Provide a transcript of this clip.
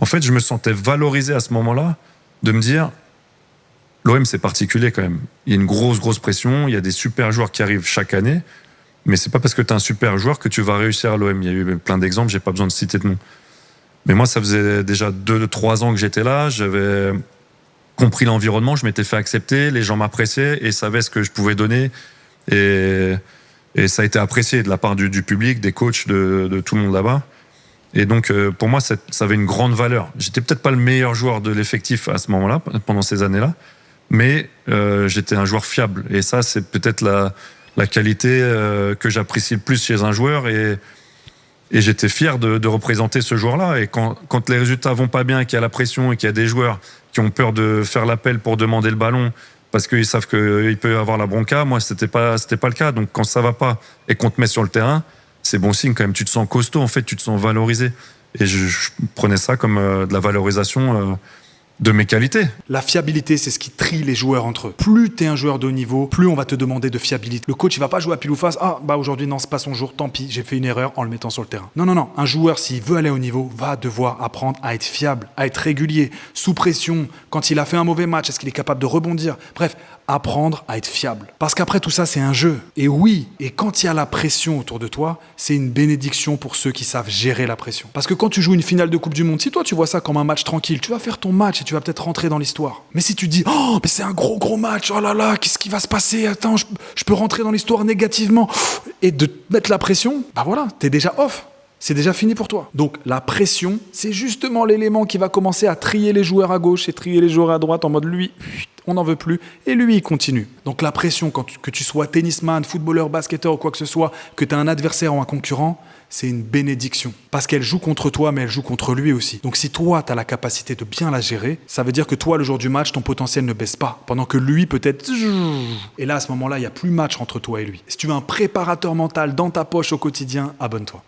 en fait, je me sentais valorisé à ce moment-là de me dire, l'OM, c'est particulier quand même. Il y a une grosse pression, il y a des super joueurs qui arrivent chaque année, mais c'est pas parce que tu es un super joueur que tu vas réussir à l'OM. Il y a eu plein d'exemples, j'ai pas besoin de citer de nom. Mais moi, ça faisait déjà 2-3 ans que j'étais là, j'avais compris l'environnement, je m'étais fait accepter, les gens m'appréciaient et savaient ce que je pouvais donner. Et ça a été apprécié de la part du public, des coachs, de tout le monde là-bas. Et donc, pour moi, ça avait une grande valeur. J'étais peut-être pas le meilleur joueur de l'effectif à ce moment-là, pendant ces années-là, mais j'étais un joueur fiable. Et ça, c'est peut-être la qualité que j'apprécie le plus chez un joueur. Et j'étais fier de représenter ce joueur-là. Et quand les résultats vont pas bien, qu'il y a la pression et qu'il y a des joueurs qui ont peur de faire l'appel pour demander le ballon parce qu'ils savent qu'il peut avoir la bronca, moi, c'était pas le cas. Donc, quand ça va pas et qu'on te met sur le terrain, c'est bon signe quand même. Tu te sens costaud, en fait, tu te sens valorisé. Et je prenais ça comme de la valorisation de mes qualités. La fiabilité, c'est ce qui trie les joueurs entre eux. Plus tu es un joueur de haut niveau, plus on va te demander de fiabilité. Le coach, il va pas jouer à pile ou face. Ah, bah aujourd'hui, non, c'est pas son jour, tant pis, j'ai fait une erreur en le mettant sur le terrain. Non. Un joueur, s'il veut aller au niveau, va devoir apprendre à être fiable, à être régulier, sous pression. Quand il a fait un mauvais match, est-ce qu'il est capable de rebondir? Bref, apprendre à être fiable. Parce qu'après tout ça, c'est un jeu. Et oui, et quand il y a la pression autour de toi, c'est une bénédiction pour ceux qui savent gérer la pression. Parce que quand tu joues une finale de Coupe du Monde, si toi tu vois ça comme un match tranquille, tu vas faire ton match et tu vas peut-être rentrer dans l'histoire. Mais si tu dis, oh, mais c'est un gros match, oh là là, qu'est-ce qui va se passer? Attends, je peux rentrer dans l'histoire négativement. Et de te mettre la pression, bah voilà, t'es déjà off. C'est déjà fini pour toi. Donc la pression, c'est justement l'élément qui va commencer à trier les joueurs à gauche et trier les joueurs à droite en mode lui, on n'en veut plus. Et lui, il continue. Donc la pression, que tu sois tennisman, footballeur, basketteur ou quoi que ce soit, que tu as un adversaire ou un concurrent, c'est une bénédiction. Parce qu'elle joue contre toi, mais elle joue contre lui aussi. Donc si toi, tu as la capacité de bien la gérer, ça veut dire que toi, le jour du match, ton potentiel ne baisse pas. Pendant que lui, peut-être... Et là, à ce moment-là, il n'y a plus match entre toi et lui. Si tu veux un préparateur mental dans ta poche au quotidien, abonne-toi.